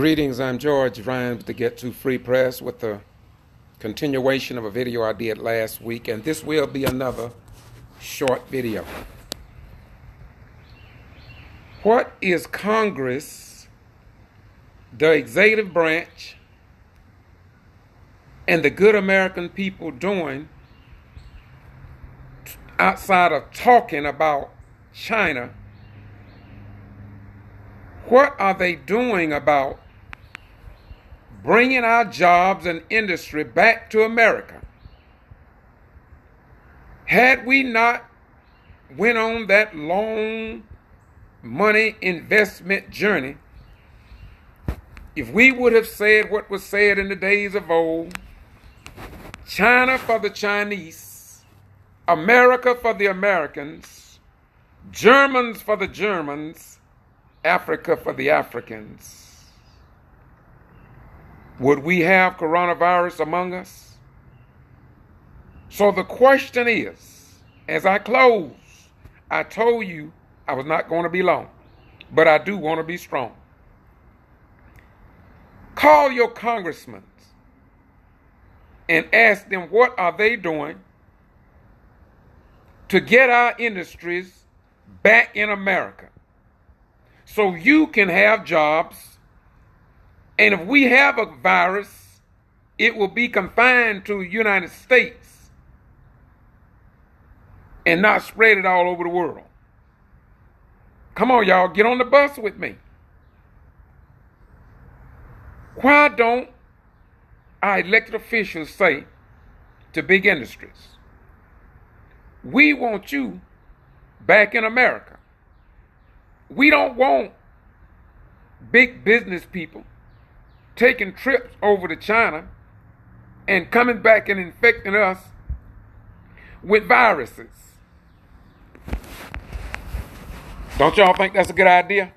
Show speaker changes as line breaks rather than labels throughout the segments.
Greetings, I'm George RHYNES with the Get To Free Press with the continuation of a video I did last week, and this will be another short video. What is Congress, the executive branch, and the good American people doing outside of talking about China? What are they doing about bringing our jobs and industry back to America? Had we not went on that long money investment journey, if we would have said what was said in the days of old, China for the Chinese, America for the Americans, Germans for the Germans, Africa for the Africans, would we have coronavirus among us? So the question is, as I close, I told you I was not going to be long, but I do want to be strong. Call your congressmen and ask them what are they doing to get our industries back in America, so you can have jobs, and if we have a virus, it will be confined to the United States and not spread it all over the world. Come on, y'all, get on the bus with me. Why don't our elected officials say to big industries, we want you back in America? We don't want big business people taking trips over to China and coming back and infecting us with viruses. Don't y'all think that's a good idea?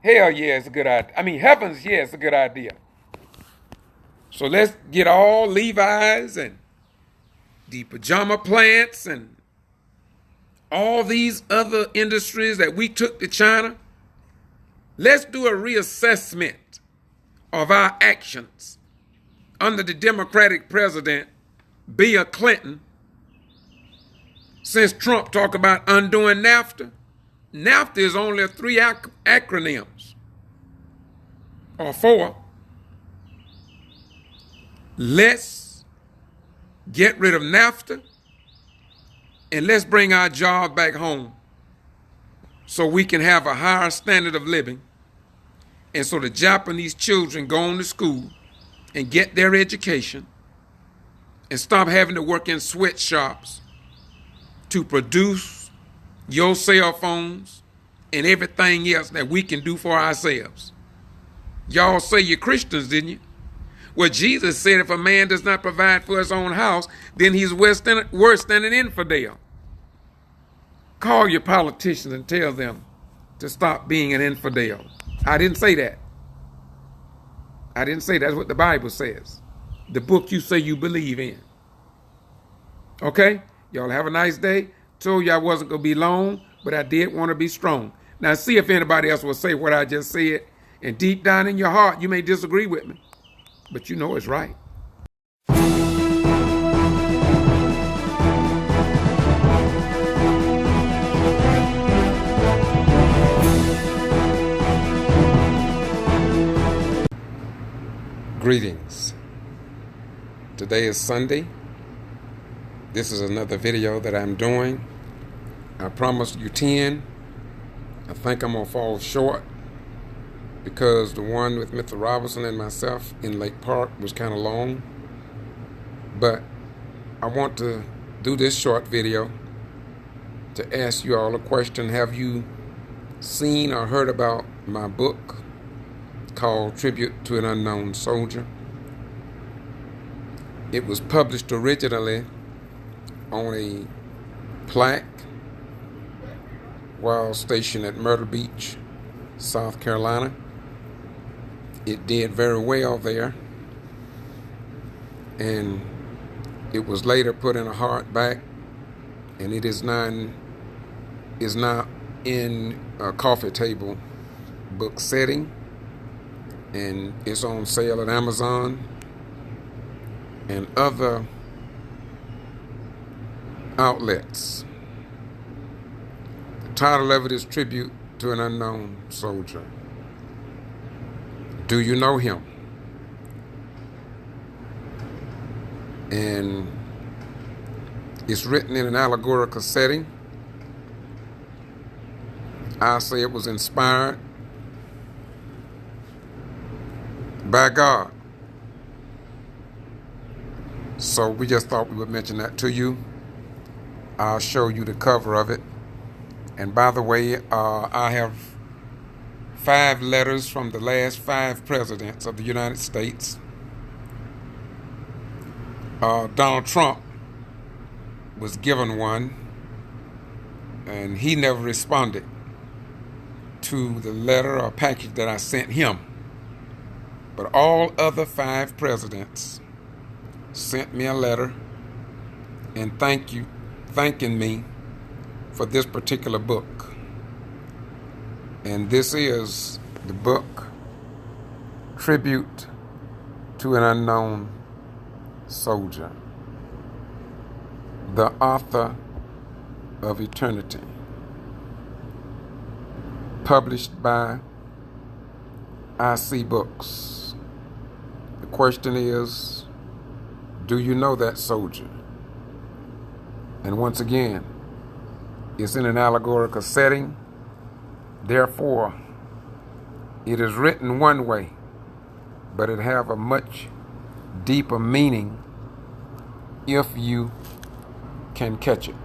Hell yeah, it's a good idea. I mean, heavens, yeah, it's a good idea. So let's get all Levi's and the pajama plants and all these other industries that we took to China. Let's do a reassessment of our actions under the Democratic president, Bill Clinton, since Trump talked about undoing NAFTA. NAFTA is only 3 acronyms, or 4. Let's get rid of NAFTA and let's bring our job back home so we can have a higher standard of living, and so the Japanese children go on to school and get their education and stop having to work in sweatshops to produce your cell phones and everything else that we can do for ourselves. Y'all say you're Christians, didn't you? Well, Jesus said if a man does not provide for his own house, then he's worse than an infidel. Call your politicians and tell them to stop being an infidel. I didn't say that. I didn't say that's what the Bible says. The book you say you believe in. Okay? Y'all have a nice day. Told you I wasn't going to be long, but I did want to be strong. Now see if anybody else will say what I just said. And deep down in your heart, you may disagree with me, but you know it's right. Greetings. Today is Sunday. This is another video that I'm doing. I promised you 10. I think I'm going to fall short because the one with Mr. Robinson and myself in Lake Park was kind of long. But I want to do this short video to ask you all a question. Have you seen or heard about my book called Tribute to an Unknown Soldier? It was published originally on a plaque while stationed at Myrtle Beach, South Carolina. It did very well there, and it was later put in a hardback, and it is now in a coffee table book setting. and it's on sale at Amazon and other outlets. The title of it is Tribute to an Unknown Soldier. Do you know him? And it's written in an allegorical setting. I say it was inspired by God. So we just thought we would mention that to you. I'll show you the cover of it. And by the way, I have 5 letters from the last 5 presidents of the United States. Donald Trump was given one, and he never responded to the letter or package that I sent him. But all other 5 presidents sent me a letter and thanking me for this particular book. And this is the book, Tribute to an Unknown Soldier, the author of eternity, published by IC Books. The question is, do you know that soldier? And once again, it's in an allegorical setting. Therefore, it is written one way, but it have a much deeper meaning if you can catch it.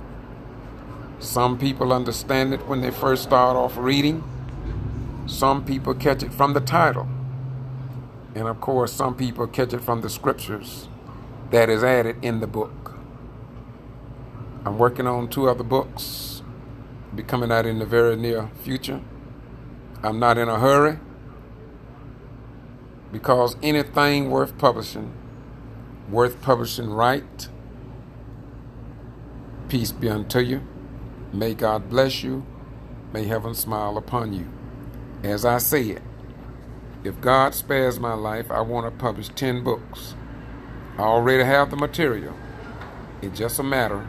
Some people understand it when they first start off reading. Some people catch it from the title. And of course, some people catch it from the scriptures that is added in the book. I'm working on 2 other books, be coming out in the very near future. I'm not in a hurry, because anything worth publishing right. Peace be unto you. May God bless you. May heaven smile upon you. As I said, if God spares my life, I want to publish 10 books. I already have the material. It's just a matter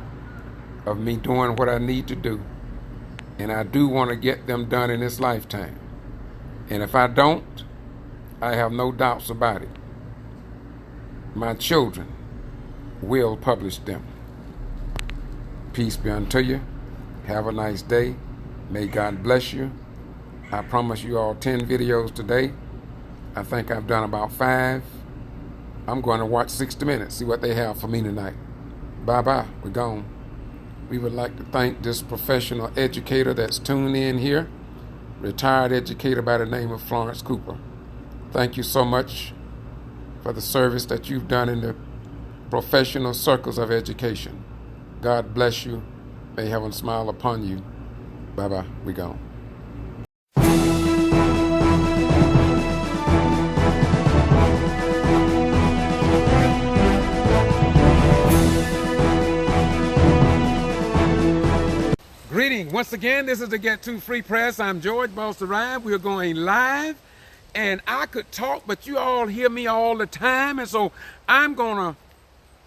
of me doing what I need to do. And I do want to get them done in this lifetime. And if I don't, I have no doubts about it. My children will publish them. Peace be unto you. Have a nice day. May God bless you. I promise you all 10 videos today. I think I've done about 5. I'm going to watch 60 Minutes, see what they have for me tonight. Bye-bye. We're gone. We would like to thank this professional educator that's tuned in here, retired educator by the name of Florence Cooper. Thank you so much for the service that you've done in the professional circles of education. God bless you. May heaven smile upon you. Bye-bye. We gone. Greetings. Once again, this is the Get To Free Press. I'm George, Boss to Rhyme. We're going live. And I could talk, but you all hear me all the time. And so I'm going to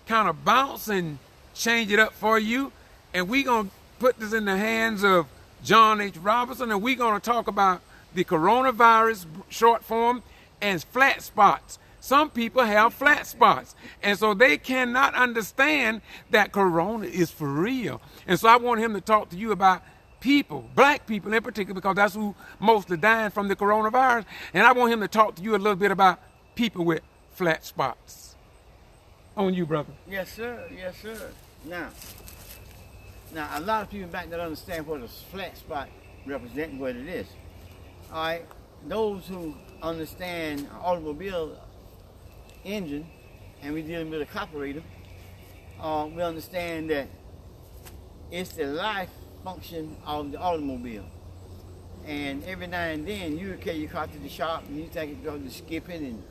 kind of bounce and change it up for you. And we're going to put this in the hands of John H. Robinson. And we're going to talk about the coronavirus short form and flat spots. Some people have flat spots, and so they cannot understand that corona is for real. And so I want him to talk to you about people, black people in particular, because that's who mostly dying from the coronavirus. And I want him to talk to you a little bit about people with flat spots. On you, brother.
Yes, sir. Yes, sir. Now, a lot of people back don't understand what a flat spot represents, what it is. All right, those who understand automobile engine, and we're dealing with a carburetor, we understand that it's the life function of the automobile. And every now and then you carry your car to the shop and you think it's going to skipping and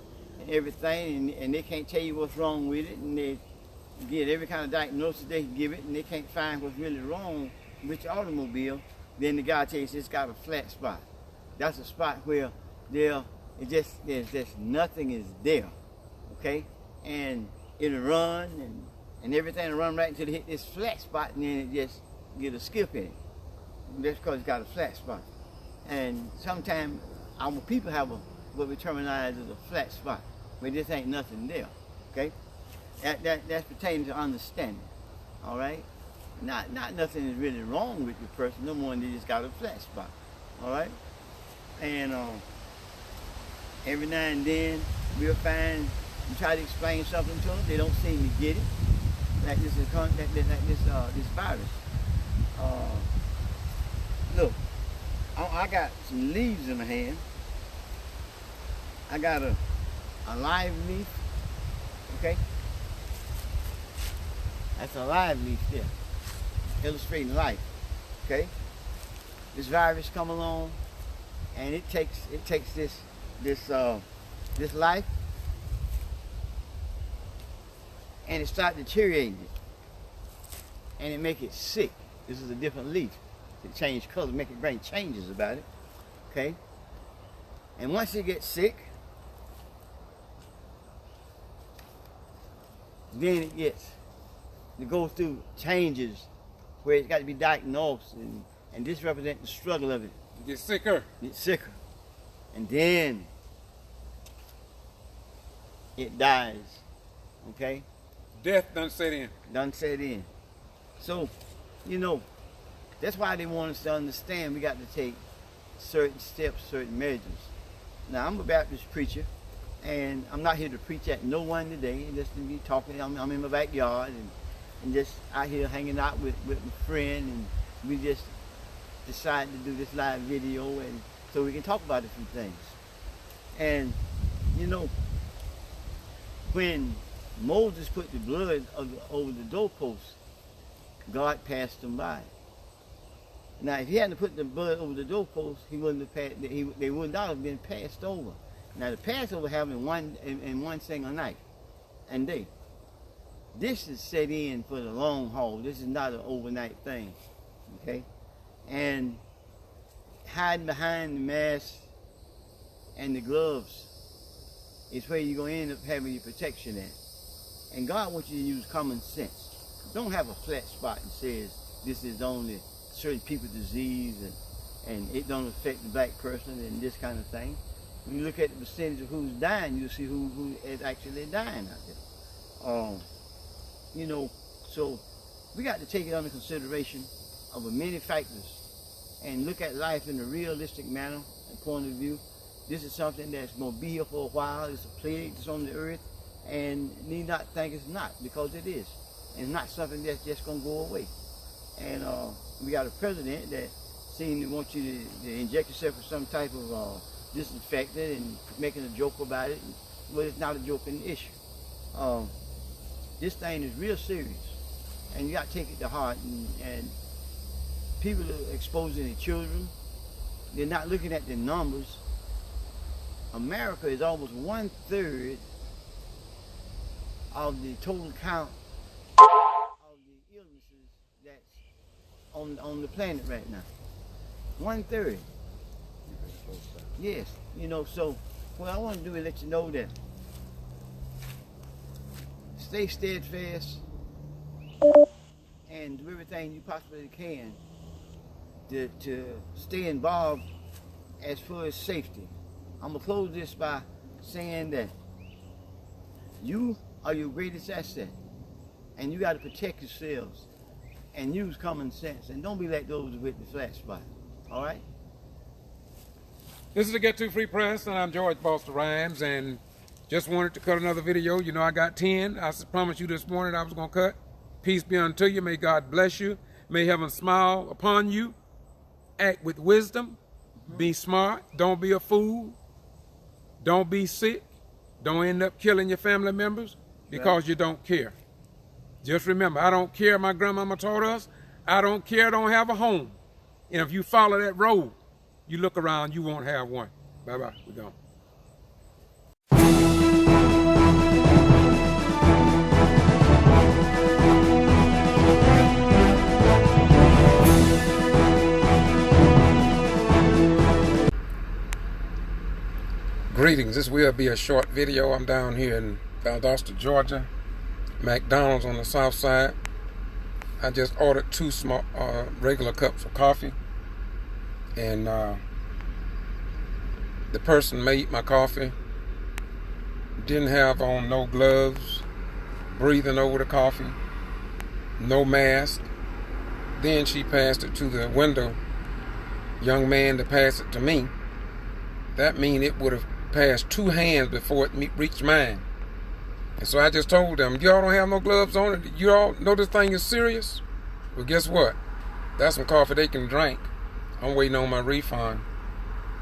everything, and they can't tell you what's wrong with it, and they get every kind of diagnosis they can give it, and they can't find what's really wrong with your automobile. Then the guy tells you it's got a flat spot. That's a spot where they'll It just, there's just nothing is there, okay? And it'll run and everything will run right until it hit this flat spot, and then it just get a skip in it. That's because it's got a flat spot. And sometimes our people have what we terminize as a flat spot, but this ain't nothing there, okay? That's pertaining to understanding, all right? Not nothing is really wrong with the person, no more than they just got a flat spot, all right? And every now and then we'll find, you try to explain something to them, they don't seem to get it. Like this virus. Look, I got some leaves in my hand. I got a live leaf, okay? That's a live leaf there, illustrating life, okay? This virus come along, and it takes this life, and it starts deteriorating it, and it make it sick. This is a different leaf. It change color, make it bring changes about it, okay? And once it gets sick, then it goes through changes where it's got to be diagnosed, and this represents the struggle of it.
You get sicker.
Get sicker. And then it dies, okay?
Death done set in.
Done set in. So, you know, that's why they want us to understand we got to take certain steps, certain measures. Now, I'm a Baptist preacher, and I'm not here to preach at no one today, just to be talking. I'm in my backyard and just out here hanging out with my friend, and we just decided to do this live video and so we can talk about a few things. And, you know, when Moses put the blood over the doorpost, God passed them by. Now, if he hadn't put the blood over the doorpost, he wouldn't have passed. They would not have been passed over. Now, the Passover happened in one single night and day. This is set in for the long haul. This is not an overnight thing, okay? And hiding behind the mask and the gloves is where you're going to end up having your protection at. And God wants you to use common sense. Don't have a flat spot and says this is only certain people's disease and it don't affect the black person and this kind of thing. When you look at the percentage of who's dying, you'll see who is actually dying out there. You know, so we got to take it under consideration of many factors and look at life in a realistic manner and point of view. This is something that's going to be here for a while. It's a plague that's on the earth, and need not think it's not, because it is. And it's not something that's just going to go away. And we got a president that seems to want you to inject yourself with some type of disinfectant and making a joke about it, but it's not a joking issue. This thing is real serious, and you got to take it to heart. And people are exposing their children. They're not looking at the numbers. America is almost 1/3 of the total count of the illnesses that's on the planet right now. 1/3. Yes, you know, so what I want to do is let you know that stay steadfast and do everything you possibly can to stay involved as far as safety. I'm going to close this by saying that you are your greatest asset, and you got to protect yourselves and use common sense, and don't be like those with the flat spot. All right?
This is the Get To Free Press, and I'm George Foster Rhymes, and just wanted to cut another video. You know, I got 10. I promised you this morning I was going to cut. Peace be unto you. May God bless you. May heaven smile upon you. Act with wisdom. Be smart. Don't be a fool. Don't be sick. Don't end up killing your family members because you don't care. Just remember, I don't care, my grandmama taught us. I don't care, don't have a home. And if you follow that road, you look around, you won't have one. Bye-bye. We're gone. Great Greetings. This will be a short video. I'm down here in Valdosta, Georgia. McDonald's on the south side. I just ordered 2 small regular cups of coffee, and the person made my coffee didn't have on no gloves, breathing over the coffee, no mask. Then she passed it to the window young man to pass it to me. That means it would have passed 2 hands before it reached mine. And so I just told them, y'all don't have no gloves on it? You all know this thing is serious? Well, guess what? That's some coffee they can drink. I'm waiting on my refund.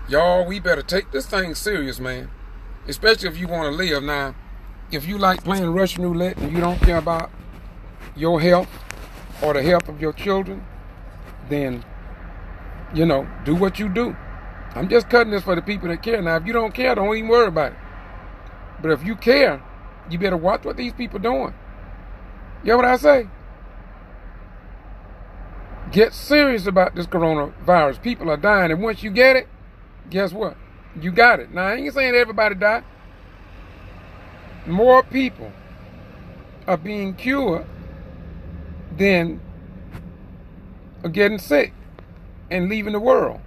Y'all, we better take this thing serious, man. Especially if you want to live. Now, if you like playing Russian roulette and you don't care about your health or the health of your children, then, you know, do what you do. I'm just cutting this for the people that care. Now, if you don't care, don't even worry about it. But if you care, you better watch what these people doing. You know what I say? Get serious about this coronavirus. People are dying, and once you get it, guess what? You got it. Now, I ain't saying everybody died. More people are being cured than are getting sick and leaving the world.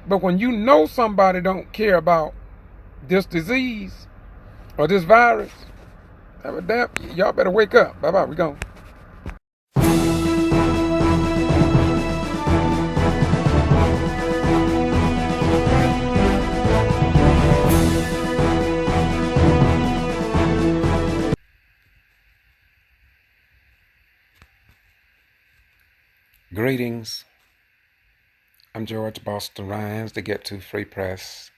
But when you know somebody don't care about this disease or this virus, y'all better wake up. Bye-bye, we gone. Greetings. I'm George Boston RHYNES, to Get to Free Press,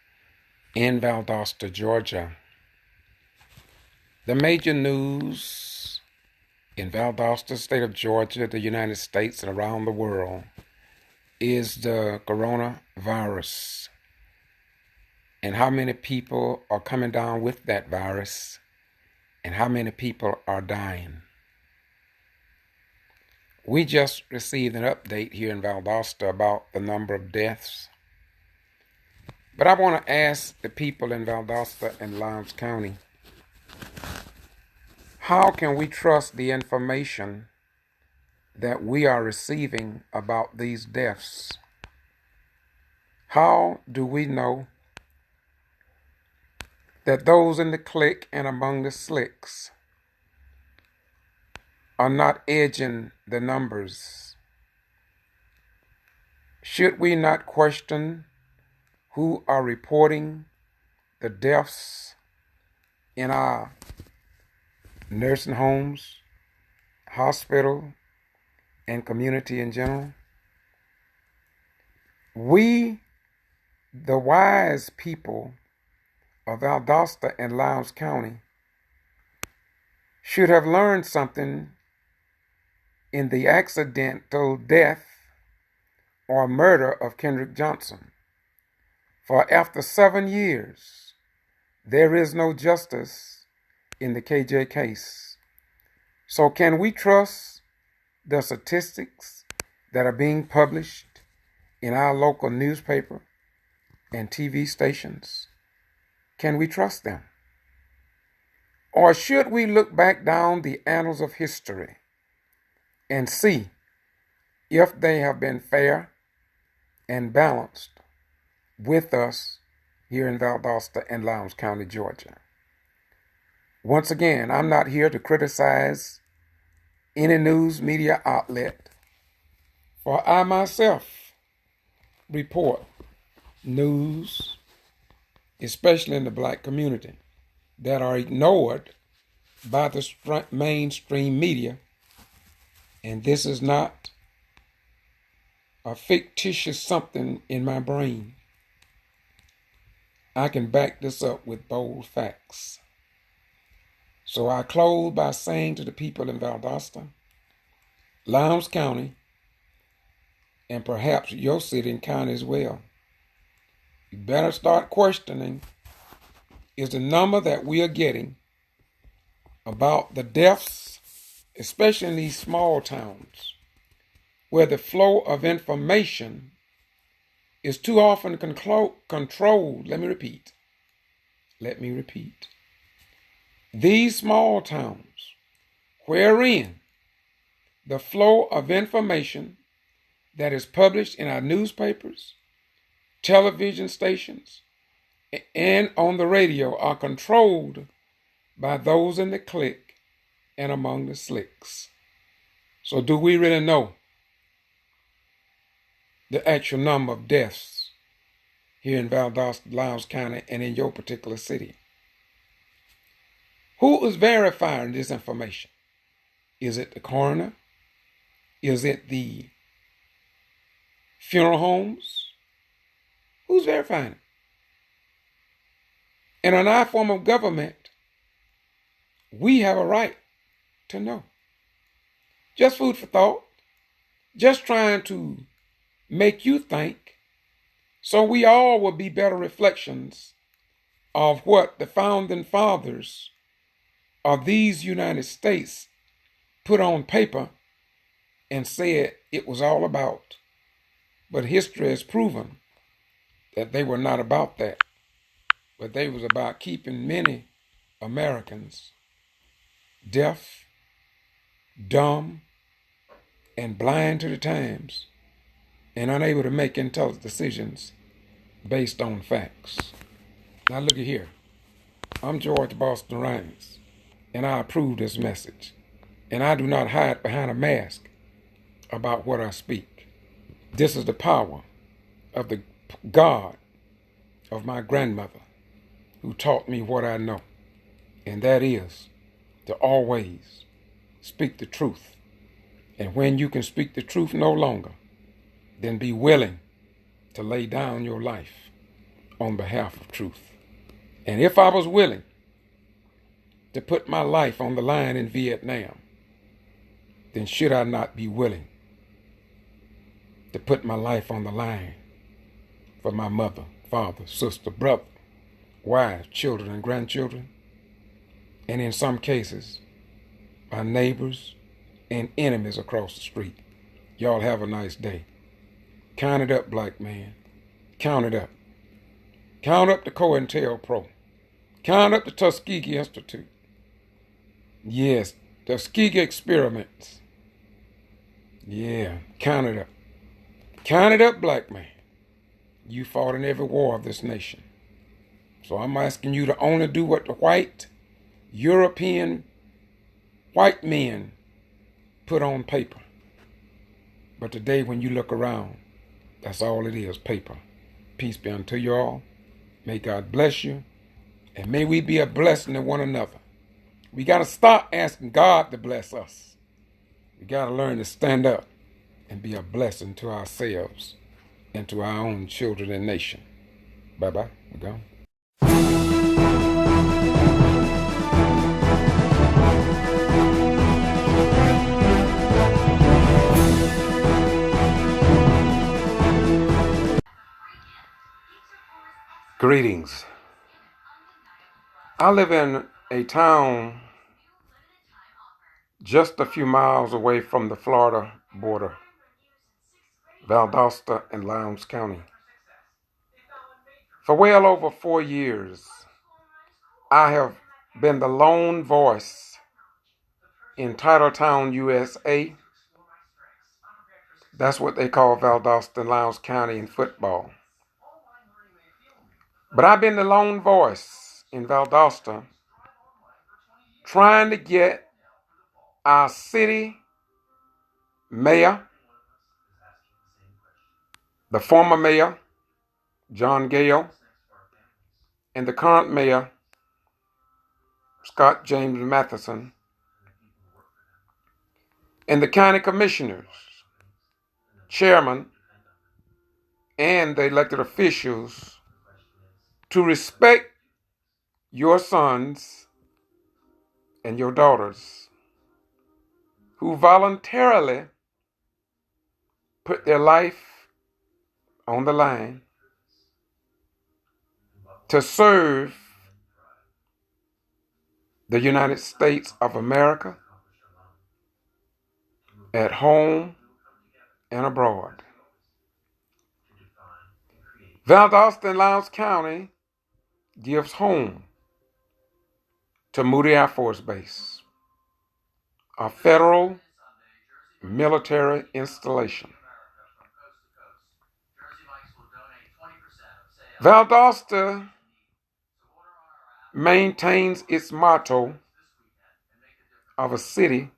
in Valdosta, Georgia. The major news in Valdosta, state of Georgia, the United States, and around the world is the coronavirus and how many people are coming down with that virus and how many people are dying. We just received an update here in Valdosta about the number of deaths. But I want to ask the people in Valdosta and Lowndes County, how can we trust the information that we are receiving about these deaths? How do we know that those in the clique and among the slicks are not edging the numbers? Should we not question who are reporting the deaths in our nursing homes, hospital, and community in general? We, the wise people of Valdosta and Lowndes County, should have learned something in the accidental death or murder of Kendrick Johnson. For after 7 years, there is no justice in the KJ case. So can we trust the statistics that are being published in our local newspaper and TV stations? Can we trust them? Or should we look back down the annals of history and see if they have been fair and balanced with us here in Valdosta and Lowndes County, Georgia? Once again, I'm not here to criticize any news media outlet, for I myself report news, especially in the black community, that are ignored by the mainstream media. And this is not a fictitious something in my brain. I can back this up with bold facts. So I close by saying to the people in Valdosta, Lowndes County, and perhaps your city and county as well, you better start questioning, is the number that we are getting about the deaths, especially in these small towns, where the flow of information is too often controlled, let me repeat, let me repeat, these small towns wherein the flow of information that is published in our newspapers, television stations, and on the radio are controlled by those in the clique and among the slicks. So do we really know the actual number of deaths here in Valdosta, Lowndes County, and in your particular city? Who is verifying this information? Is it the coroner? Is it the funeral homes? Who's verifying it? And in our form of government, we have a right to know. Just food for thought. Just trying to make you think so we all will be better reflections of what the founding fathers of these United States put on paper and said it was all about. But history has proven that they were not about that, but they was about keeping many Americans deaf, dumb, and blind to the times, and unable to make intelligent decisions based on facts. Now look at here. I'm George Boston RHYNES, and I approve this message. And I do not hide behind a mask about what I speak. This is the power of the God of my grandmother who taught me what I know. And that is to always speak the truth. And when you can speak the truth no longer, then be willing to lay down your life on behalf of truth. And if I was willing to put my life on the line in Vietnam, then should I not be willing to put my life on the line for my mother, father, sister, brother, wives, children, and grandchildren, and in some cases, my neighbors and enemies across the street? Y'all have a nice day. Count it up, black man. Count it up. Count up the COINTELPRO. Count up the Tuskegee Institute. Yes, Tuskegee experiments. Yeah, count it up. Count it up, black man. You fought in every war of this nation. So I'm asking you to only do what the white, European, white men put on paper. But today when you look around, that's all it is, paper. Peace be unto you all. May God bless you. And may we be a blessing to one another. We got to stop asking God to bless us. We got to learn to stand up and be a blessing to ourselves and to our own children and nation. Bye-bye. We're gone. Greetings. I live in a town just a few miles away from the Florida border, Valdosta and Lowndes County. For well over 4 years, I have been the lone voice in Titletown, USA. That's what they call Valdosta and Lowndes County in football. But I've been the lone voice in Valdosta trying to get our city mayor, the former mayor, John Gale, and the current mayor, Scott James Matheson, and the county commissioners, chairman, and the elected officials to respect your sons and your daughters who voluntarily put their life on the line to serve the United States of America at home and abroad. Valdosta and Lowndes County gives home to Moody Air Force Base, a federal military installation. Valdosta maintains its motto of a city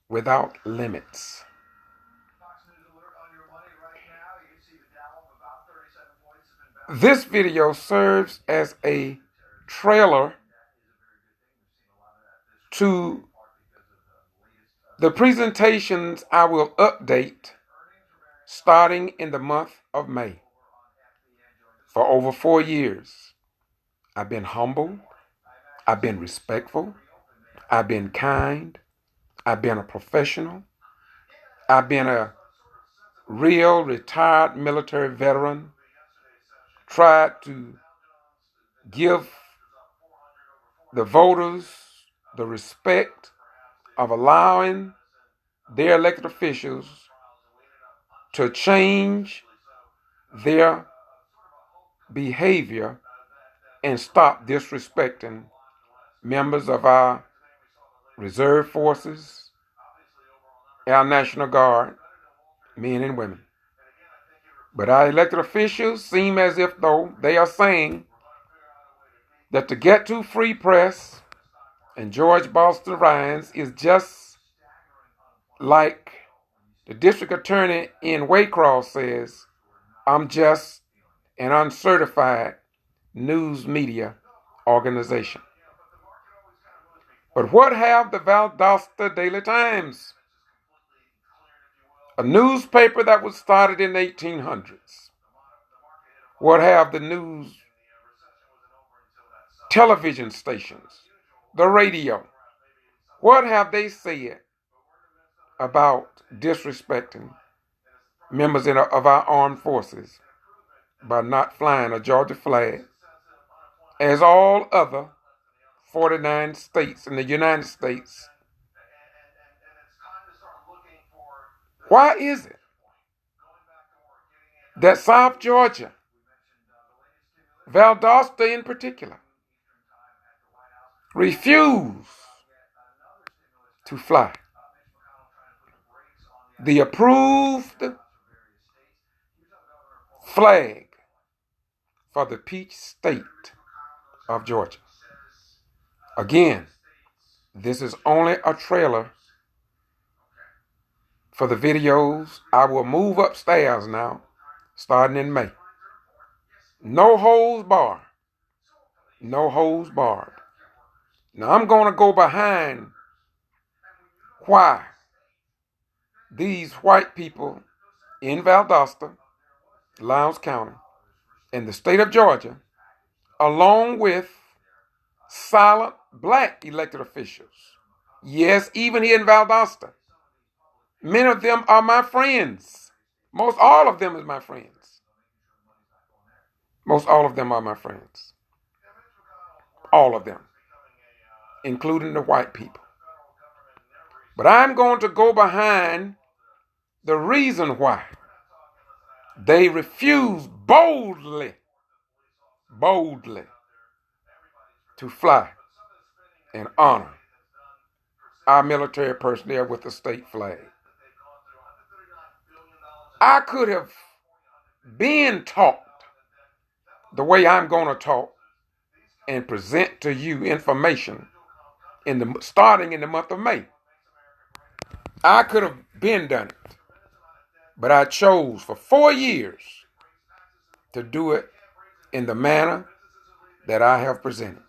without limits. This video serves as a trailer to the presentations I will update starting in the month of May. For over 4 years, I've been humble, I've been respectful, I've been kind, I've been a professional, I've been a real retired military veteran, tried to give the voters the respect of allowing their elected officials to change their behavior and stop disrespecting members of our reserve forces, our National Guard, men and women. But our elected officials seem as if though they are saying that to get to free press and George Boston RHYNES is just like the district attorney in Waycross says, I'm just an uncertified news media organization. But what have the Valdosta Daily Times, a newspaper that was started in the 1800s, what have the news television stations, the radio, what have they said about disrespecting members of our armed forces by not flying a Georgia flag as all other 49 states in the United States? Why is it that South Georgia, Valdosta in particular, refuse to fly the approved flag for the peach state of Georgia? Again, this is only a trailer for the videos I will move upstairs now, starting in May. No holds barred. No holds barred. Now I'm going to go behind why these white people in Valdosta, Lowndes County, in the state of Georgia, along with silent black elected officials, yes, even here in Valdosta, many of them are my friends. Most all of them is my friends. Most all of them are my friends. All of them, including the white people. But I'm going to go behind the reason why they refuse boldly to fly and honor our military personnel with the state flag. I could have been taught the way I'm going to talk and present to you information starting in the month of May. I could have been done it, but I chose for 4 years to do it in the manner that I have presented.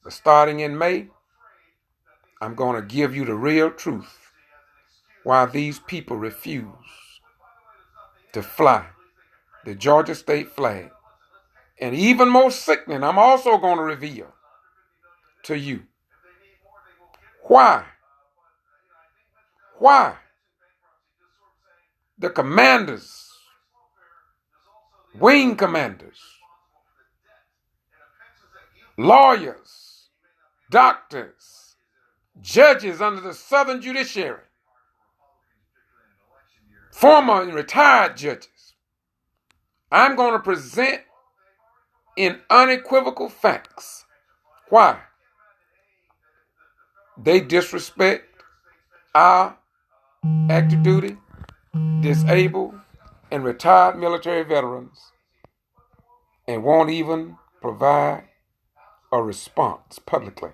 But starting in May, I'm going to give you the real truth why these people refuse to fly the Georgia state flag. And even more sickening, I'm also going to reveal to you why the commanders, wing commanders, lawyers, doctors, judges under the Southern Judiciary, former and retired judges, I'm going to present in unequivocal facts why They disrespect our active duty, disabled, and retired military veterans and won't even provide a response publicly.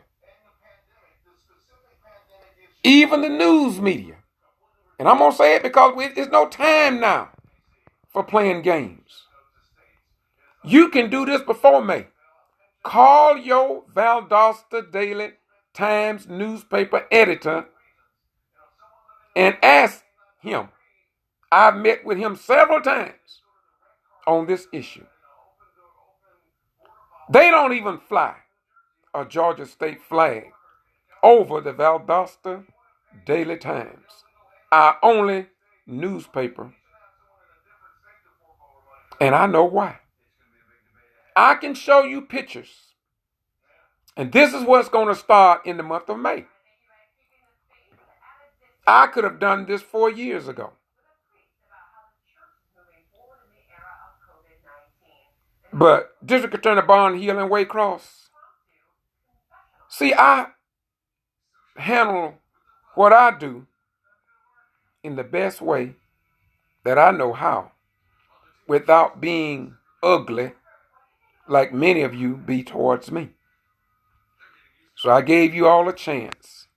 Even the news media, and I'm going to say it because there's no time now for playing games. You can do this before May. Call your Valdosta Daily Times newspaper editor and ask him. I've met with him several times on this issue. They don't even fly a Georgia state flag over the Valdosta Daily Times, our only newspaper. And I know why. I can show you pictures. And this is what's going to start in the month of May. I could have done this 4 years ago. But District Attorney Barnhill and Waycross, see, I handle what I do in the best way that I know how, without being ugly like many of you be towards me. So I gave you all a chance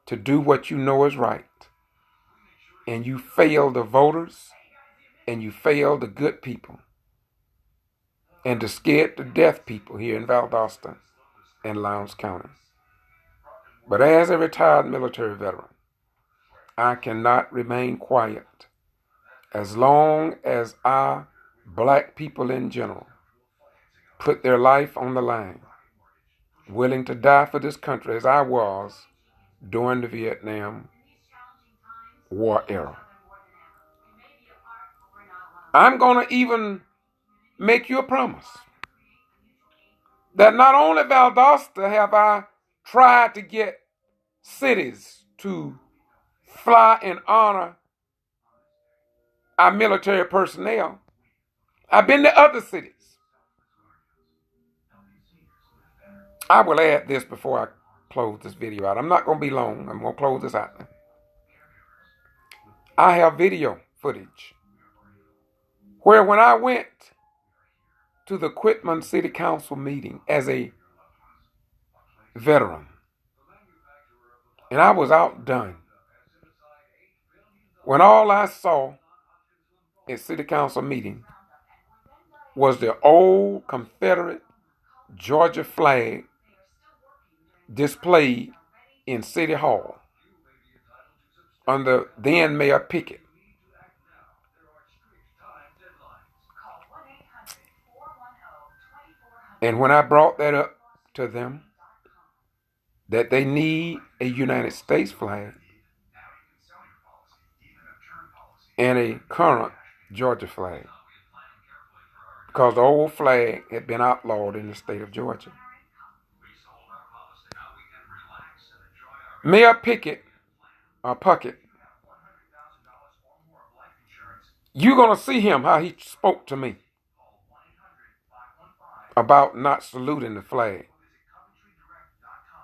to do what you know is right. And you failed the voters, and you failed the good people, and the scared to death people here in Valdosta and Lowndes County. But as a retired military veteran, I cannot remain quiet as long as our black people in general put their life on the line, willing to die for this country as I was during the Vietnam War era. I'm going to even make you a promise that not only Valdosta have I tried to get cities to fly and honor our military personnel, I've been to other cities. I will add this before I close this video out. I'm not going to be long. I'm going to close this out. I have video footage where when I went to the Quitman City Council meeting as a veteran, and I was outdone, when all I saw at City Council meeting was the old Confederate Georgia flag displayed in City Hall under then Mayor Pickett. And when I brought that up to them, that they need a United States flag and a current Georgia flag, because the old flag had been outlawed in the state of Georgia. Mayor Pickett, or Puckett, you're going to see him, how he spoke to me about not saluting the flag.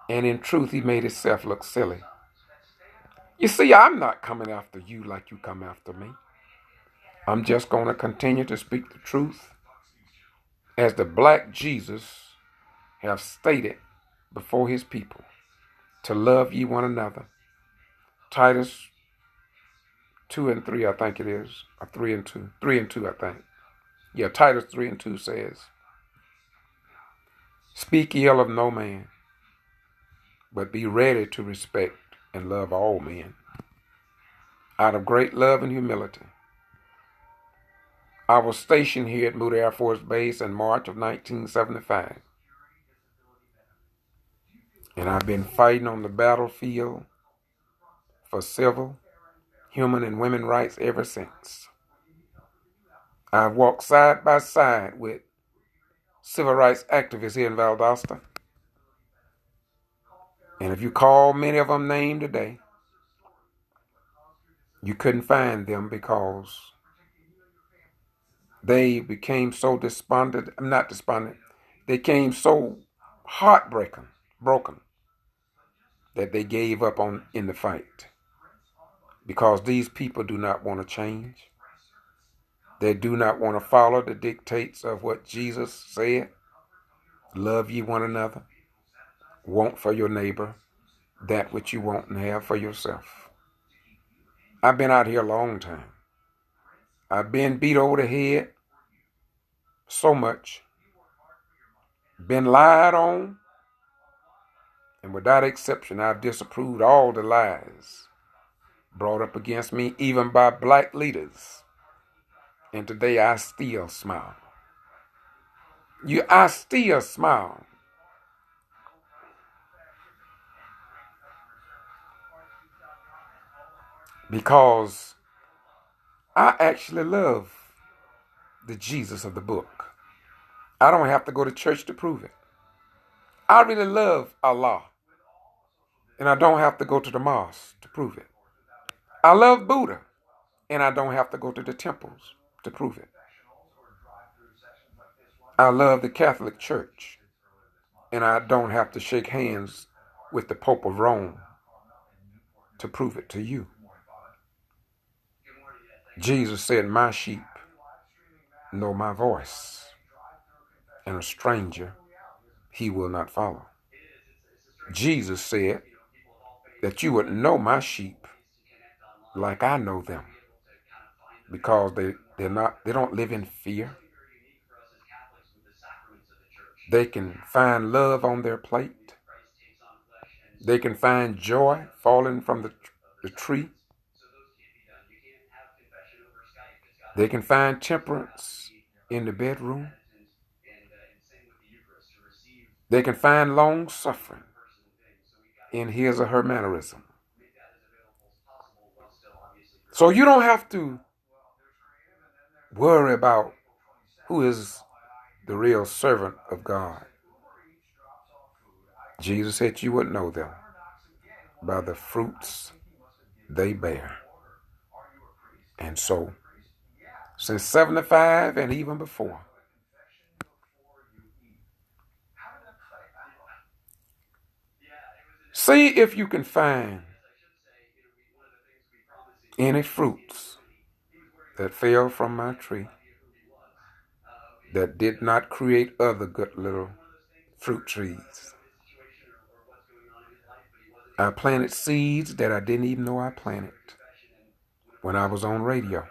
And in truth, he made himself look silly. You see, I'm not coming after you like you come after me. I'm just going to continue to speak the truth as the black Jesus have stated before his people, to love ye one another. Titus 2 and 3, I think it is, or 3 and 2. 3 and 2, I think. Yeah, Titus 3 and 2 says, speak ill of no man, but be ready to respect and love all men, out of great love and humility. I was stationed here at Moody Air Force Base in March of 1975. And I've been fighting on the battlefield for civil, human, and women rights ever since. I've walked side by side with civil rights activists here in Valdosta. And if you call many of them named today, you couldn't find them because they became so they became so broken that they gave up on in the fight. Because these people do not want to change. They do not want to follow the dictates of what Jesus said. Love ye one another. Want for your neighbor that which you want and have for yourself. I've been out here a long time. I've been beat over the head so much. Been lied on. And without exception, I've disapproved all the lies brought up against me, even by black leaders. And today I still smile. I still smile. Because I actually love the Jesus of the book. I don't have to go to church to prove it. I really love Allah. And I don't have to go to the mosque to prove it. I love Buddha. And I don't have to go to the temples to prove it. I love the Catholic Church. And I don't have to shake hands with the Pope of Rome to prove it to you. Jesus said, my sheep know my voice, and a stranger he will not follow. Jesus said that you would know my sheep like I know them, because they don't live in fear. They can find love on their plate. They can find joy falling from the tree. They can find temperance in the bedroom. They can find long suffering in his or her mannerism. So you don't have to worry about who is the real servant of God. Jesus said you would know them by the fruits they bear. And so, since 75 and even before, see if you can find any fruits that fell from my tree that did not create other good little fruit trees. I planted seeds that I didn't even know I planted when I was on radio.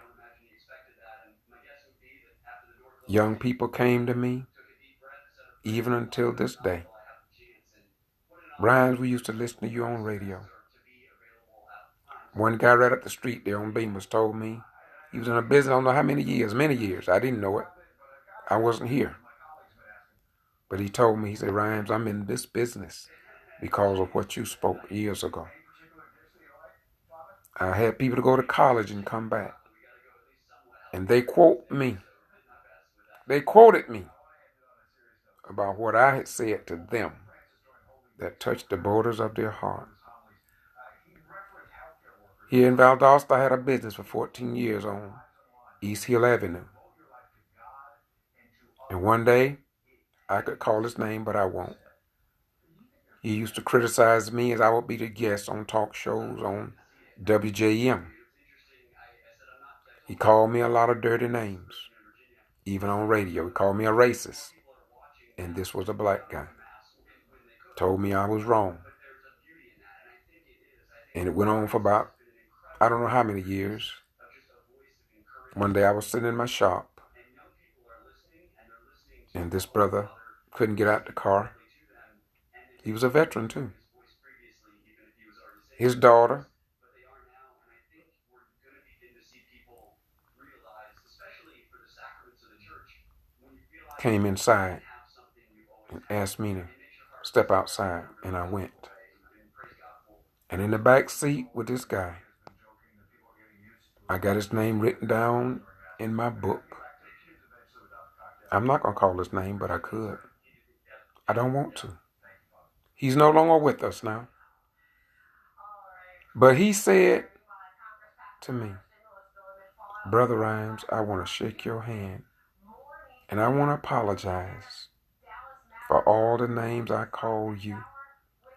Young people came to me, even until this day. Rynes, we used to listen to you on radio. One guy right up the street there on Beamers told me he was in a business, I don't know how many years, I didn't know it. I wasn't here. But he told me, he said, Rynes, I'm in this business because of what you spoke years ago. I had people to go to college and come back. And they quoted me about what I had said to them that touched the borders of their heart. Here in Valdosta, I had a business for 14 years on East Hill Avenue. And one day, I could call his name, but I won't. He used to criticize me as I would be the guest on talk shows on WJM. He called me a lot of dirty names, even on radio. He called me a racist. And this was a black guy. Told me I was wrong. And it went on for about, I don't know how many years. One day I was sitting in my shop, and this brother couldn't get out the car. He was a veteran too. His daughter came inside and asked me to step outside, and I went. And in the back seat with this guy, I got his name written down in my book. I'm not going to call his name, but I could. I don't want to. He's no longer with us now. But he said to me, Brother Rynes, I want to shake your hand, and I want to apologize for all the names I called you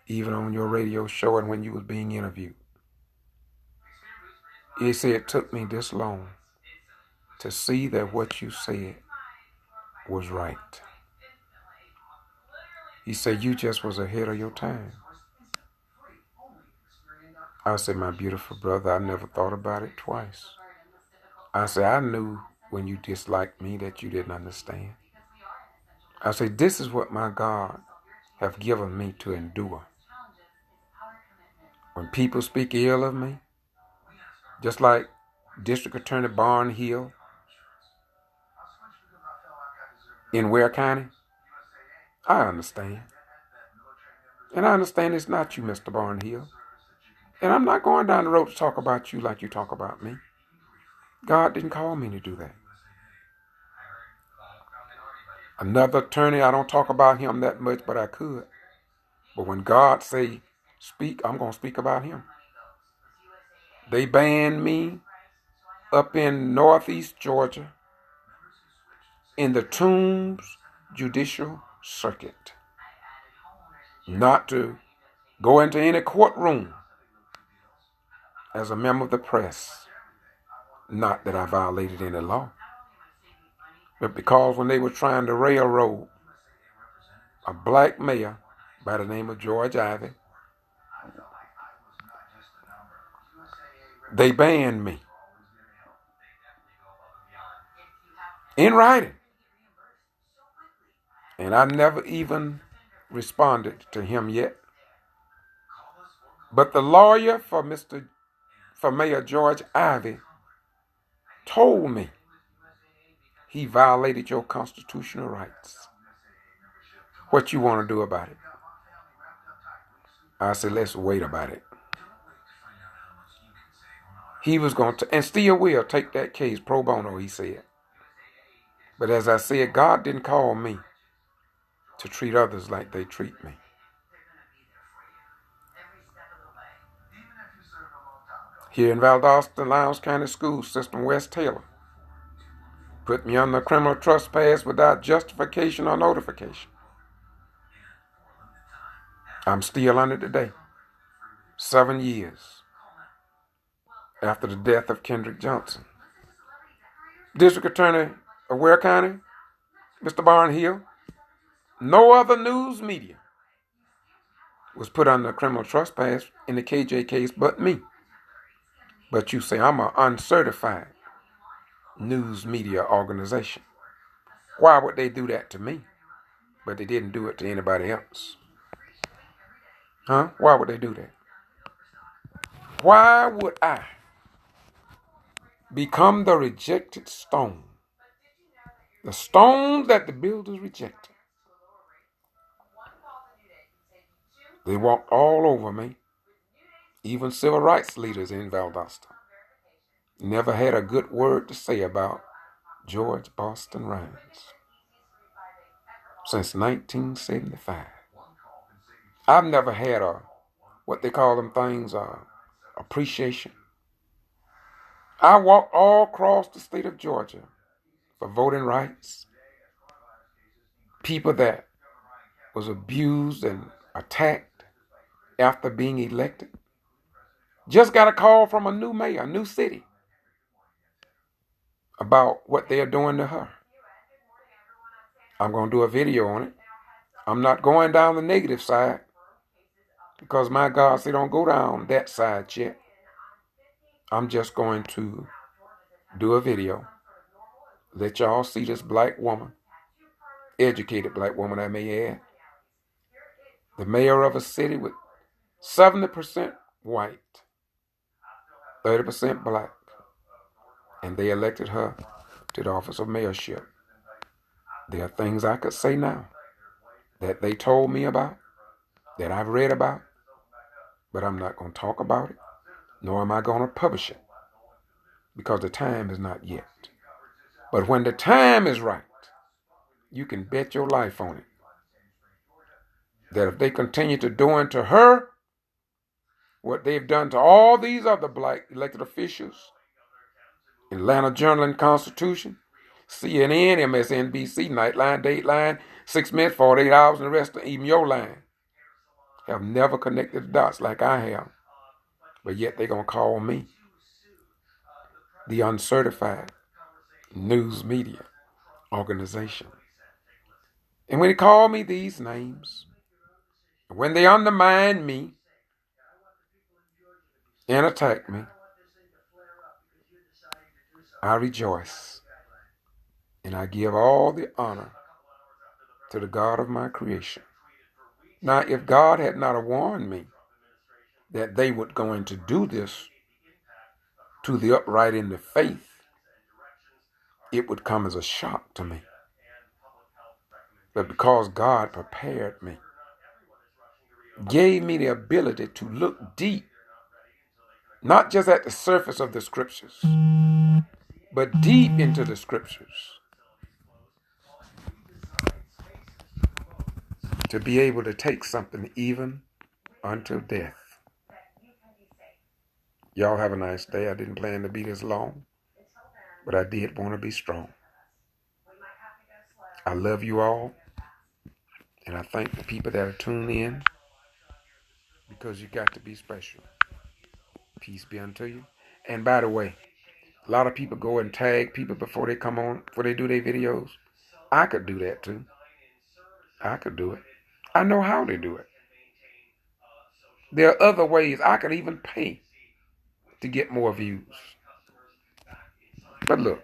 even on your radio show and when you was being interviewed. He said it took me this long to see that what you said was right. He said you just was ahead of your time. I said, my beautiful brother, I never thought about it twice. I said, I knew when you disliked me that you didn't understand. I said, this is what my God have given me to endure. When people speak ill of me, just like District Attorney Barnhill in Ware County, I understand. And I understand it's not you, Mr. Barnhill. And I'm not going down the road to talk about you like you talk about me. God didn't call me to do that. Another attorney, I don't talk about him that much, but I could. But when God say speak, I'm going to speak about him. They banned me up in Northeast Georgia in the Toombs Judicial Circuit not to go into any courtroom as a member of the press. Not that I violated any law, but because when they were trying to railroad a black mayor by the name of George Ivey, they banned me in writing. And I never even responded to him yet. But the lawyer for Mayor George Ivey told me he violated your constitutional rights. What you want to do about it? I said, let's wait about it. He was going to, and still will, take that case pro bono, he said. But as I said, God didn't call me to treat others like they treat me. Here in Valdosta, Lowndes County School System, West Taylor put me under criminal trespass without justification or notification. I'm still under today, 7 years after the death of Kendrick Johnson. District Attorney of Ware County, Mr. Barnhill, no other news media was put under criminal trespass in the KJ case but me. But you say I'm an uncertified news media organization. Why would they do that to me? But they didn't do it to anybody else. Huh? Why would they do that? Why would I become the rejected stone? The stone that the builders rejected. They walked all over me. Even civil rights leaders in Valdosta never had a good word to say about George Boston RHYNES since 1975. I've never had what they call them things, appreciation. I walked all across the state of Georgia for voting rights. People that was abused and attacked after being elected. Just got a call from a new mayor, a new city, about what they are doing to her. I'm going to do a video on it. I'm not going down the negative side because my God said don't go down that side yet. I'm just going to do a video. Let y'all see this black woman, educated black woman I may add, the mayor of a city with 70% white, 30% black, and they elected her to the office of mayorship. There are things I could say now that they told me about, that I've read about, but I'm not going to talk about it, nor am I going to publish it, because the time is not yet. But when the time is right, you can bet your life on it, that if they continue to do unto her what they've done to all these other black elected officials, Atlanta Journal and Constitution, CNN, MSNBC, Nightline, Dateline, 6 Minutes, 48 Hours, and the rest of even your line, have never connected the dots like I have, but yet they're going to call me the uncertified news media organization. And when they call me these names, when they undermine me and attack me, I rejoice and I give all the honor to the God of my creation. Now, if God had not warned me that they were going to do this to the upright in the faith, it would come as a shock to me. But because God prepared me, gave me the ability to look deep, not just at the surface of the scriptures, but deep into the scriptures, to be able to take something even unto death. Y'all have a nice day. I didn't plan to be this long, but I did want to be strong. I love you all, and I thank the people that are tuned in, because you got to be special. Peace be unto you. And by the way, a lot of people go and tag people before they come on, before they do their videos. I could do that too. I could do it. I know how to do it. There are other ways I could even pay to get more views. But look,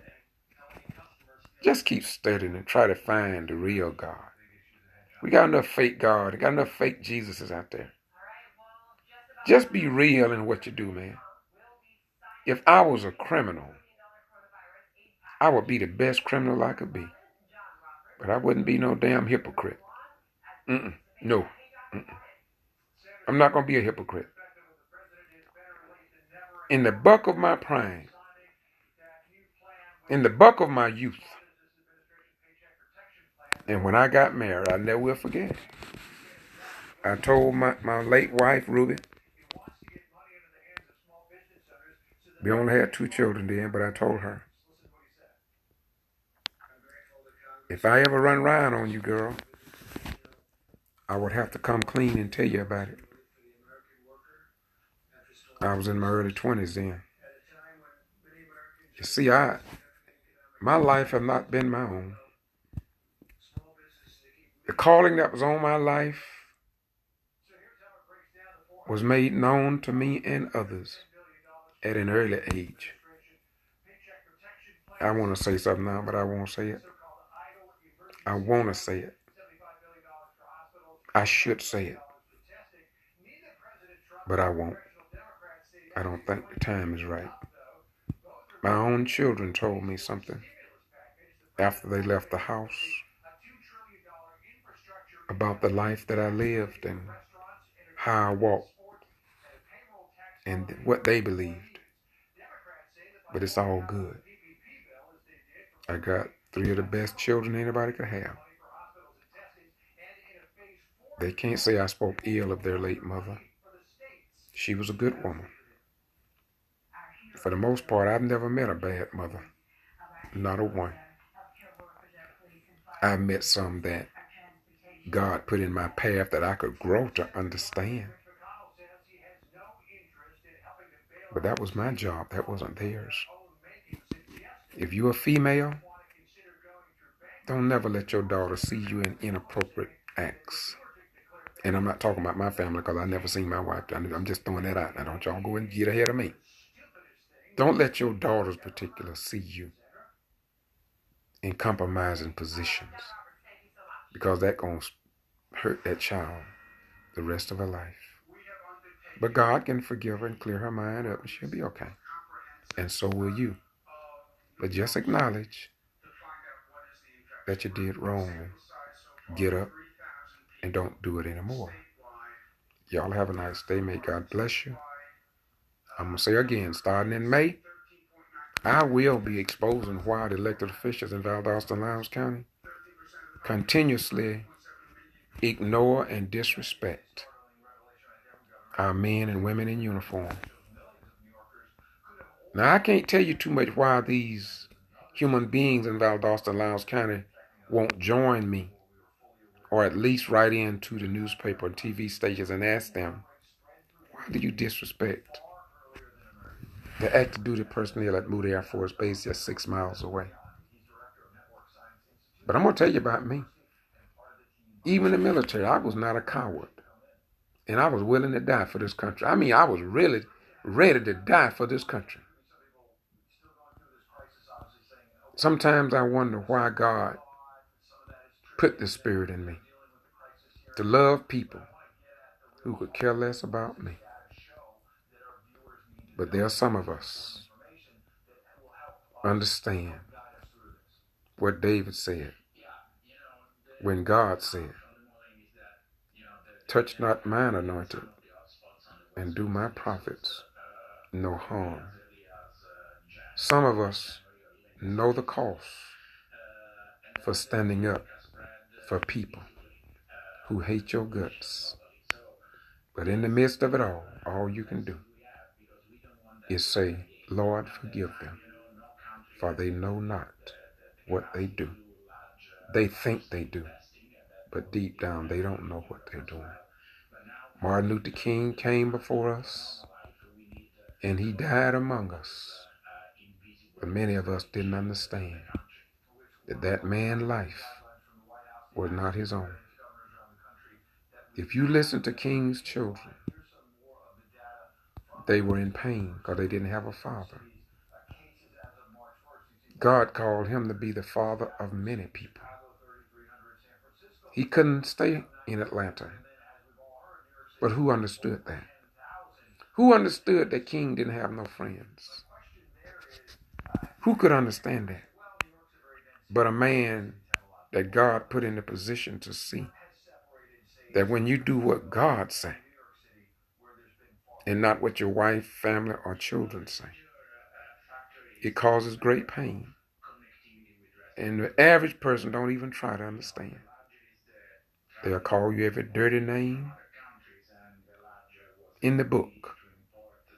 just keep studying and try to find the real God. We got enough fake God. We got enough fake Jesuses out there. Just be real in what you do, man. If I was a criminal, I would be the best criminal I could be. But I wouldn't be no damn hypocrite. No. I'm not going to be a hypocrite. In the buck of my prime, in the buck of my youth, and when I got married, I never will forget. I told my late wife, Ruby, we only had 2 children then, but I told her, if I ever run around on you, girl, I would have to come clean and tell you about it. I was in my early 20s then. You see, my life has not been my own. The calling that was on my life was made known to me and others at an early age. I want to say something now, but I won't say it. I want to say it. I should say it, but I won't. I don't think the time is right. My own children told me something after they left the house about the life that I lived and how I walked and what they believed. But it's all good. I got 3 of the best children anybody could have. They can't say I spoke ill of their late mother. She was a good woman. For the most part, I've never met a bad mother. Not a one. I met some that God put in my path that I could grow to understand. But that was my job. That wasn't theirs. If you're a female, don't never let your daughter see you in inappropriate acts. And I'm not talking about my family, because I never seen my wife. I'm just throwing that out. Now, don't y'all go and get ahead of me. Don't let your daughters particular see you in compromising positions, because that's going to hurt that child the rest of her life. But God can forgive her and clear her mind up, and she'll be okay. And so will you. But just acknowledge that you did wrong. Get up and don't do it anymore. Y'all have a nice day. May God bless you. I'm going to say again, starting in May, I will be exposing why the elected officials in Valdosta and Lowndes County continuously ignore and disrespect our men and women in uniform. Now, I can't tell you too much why these human beings in Valdosta and Lowndes County won't join me or at least write into the newspaper and TV stations and ask them, why do you disrespect the active duty personnel at Moody Air Force Base just 6 miles away? But I'm going to tell you about me. Even in the military, I was not a coward. And I was willing to die for this country. I mean, I was really ready to die for this country. Sometimes I wonder why God put this spirit in me to love people who could care less about me. But there are some of us understand what David said when God said, touch not mine anointed and do my prophets no harm. Some of us know the cost for standing up for people who hate your guts. But in the midst of it all you can do is say, Lord, forgive them, for they know not what they do. They think they do, but deep down they don't know what they're doing. Martin Luther King came before us, and he died among us. But many of us didn't understand that man's life was not his own. If you listen to King's children, they were in pain because they didn't have a father. God called him to be the father of many people. He couldn't stay in Atlanta. But who understood that? Who understood that King didn't have no friends? Who could understand that? But a man that God put in a position to see that when you do what God say and not what your wife, family, or children say, it causes great pain. And the average person don't even try to understand. They'll call you every dirty name in the book.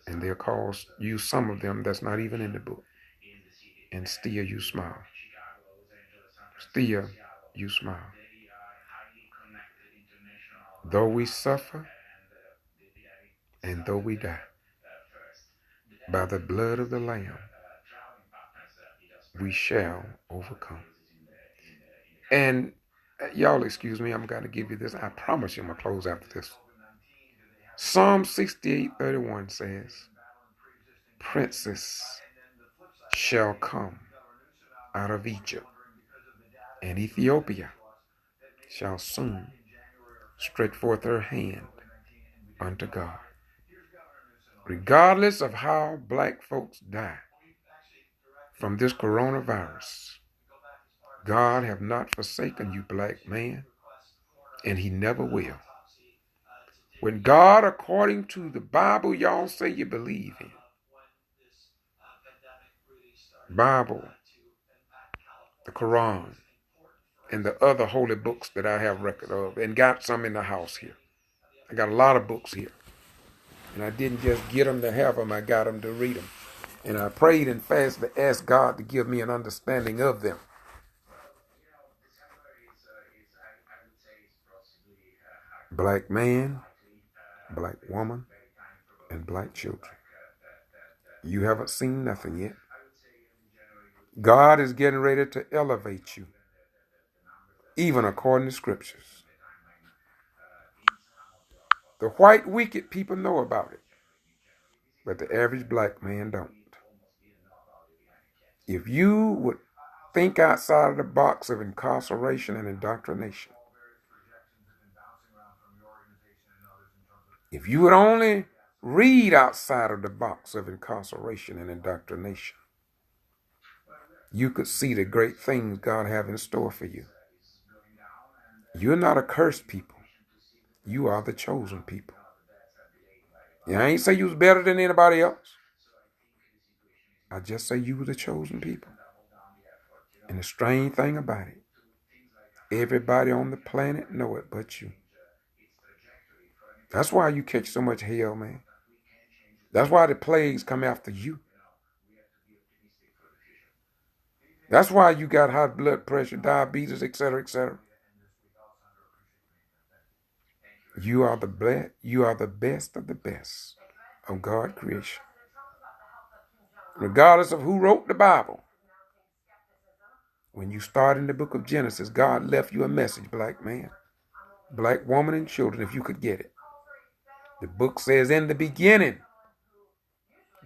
And they'll call you some of them that's not even in the book. And still you smile. Still you smile. Though we suffer and though we die, by the blood of the Lamb, we shall overcome. And y'all excuse me, I'm going to give you this. I promise you I'm going to close after this. Psalm 68:31 says, princes shall come out of Egypt, and Ethiopia shall soon stretch forth her hand unto God. Regardless of how black folks die from this coronavirus, God have not forsaken you, black man, and he never will. When God, according to the Bible y'all say you believe in, Bible, the Quran, and the other holy books that I have record of, and got some in the house here. I got a lot of books here. And I didn't just get them to have them, I got them to read them. And I prayed and fasted to ask God to give me an understanding of them. Black man, black woman, and black children. You haven't seen nothing yet. God is getting ready to elevate you, even according to scriptures. The white wicked people know about it, but the average black man don't. If you would think outside of the box of incarceration and indoctrination, if you would only read outside of the box of incarceration and indoctrination, you could see the great things God have in store for you. You're not a cursed people. You are the chosen people. And I ain't say you was better than anybody else. I just say you were the chosen people. And the strange thing about it, everybody on the planet know it but you. That's why you catch so much hell, man. That's why the plagues come after you. That's why you got high blood pressure, diabetes, etc., etc. You are the best of the best of God's creation. Regardless of who wrote the Bible, when you start in the book of Genesis, God left you a message, black man, black woman, and children, if you could get it. The book says, in the beginning,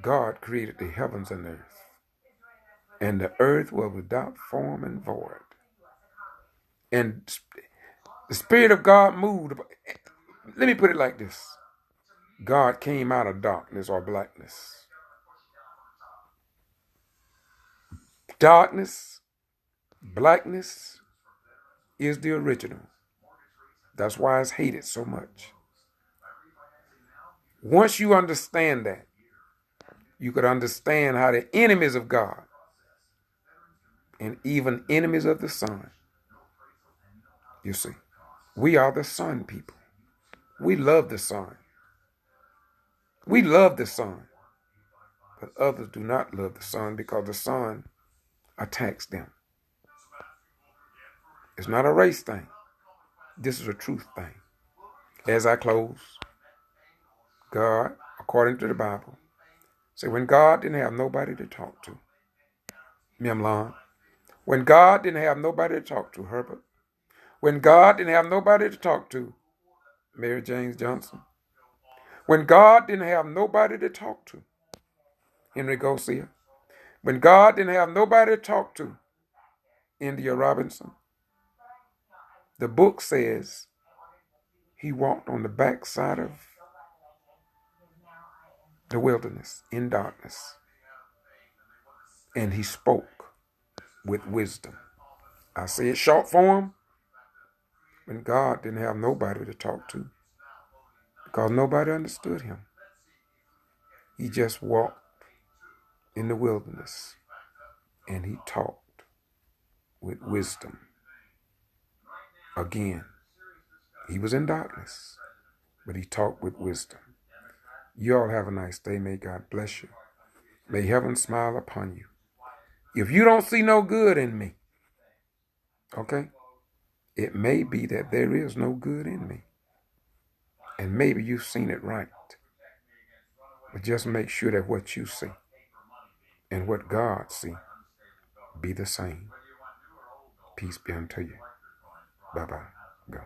God created the heavens and earth, and the earth was without form and void. And the Spirit of God moved. Let me put it like this. God came out of darkness or blackness. Darkness, blackness is the original. That's why it's hated so much. Once you understand that, you could understand how the enemies of God and even enemies of the sun, you see, we are the sun people. We love the sun. We love the sun. But others do not love the sun because the sun attacks them. It's not a race thing. This is a truth thing. As I close, God, according to the Bible, said when God didn't have nobody to talk to, Mimlan, when God didn't have nobody to talk to, Herbert, when God didn't have nobody to talk to, Mary James Johnson, when God didn't have nobody to talk to, Henry Garcia, when God didn't have nobody to talk to, India Robinson, the book says he walked on the backside of the wilderness in darkness, and he spoke with wisdom. I say it short form, when God didn't have nobody to talk to because nobody understood him. He just walked in the wilderness and he talked with wisdom. Again, he was in darkness, but he talked with wisdom. You all have a nice day. May God bless you. May heaven smile upon you. If you don't see no good in me, okay, it may be that there is no good in me. And maybe you've seen it right. But just make sure that what you see and what God see be the same. Peace be unto you. Bye-bye. Go.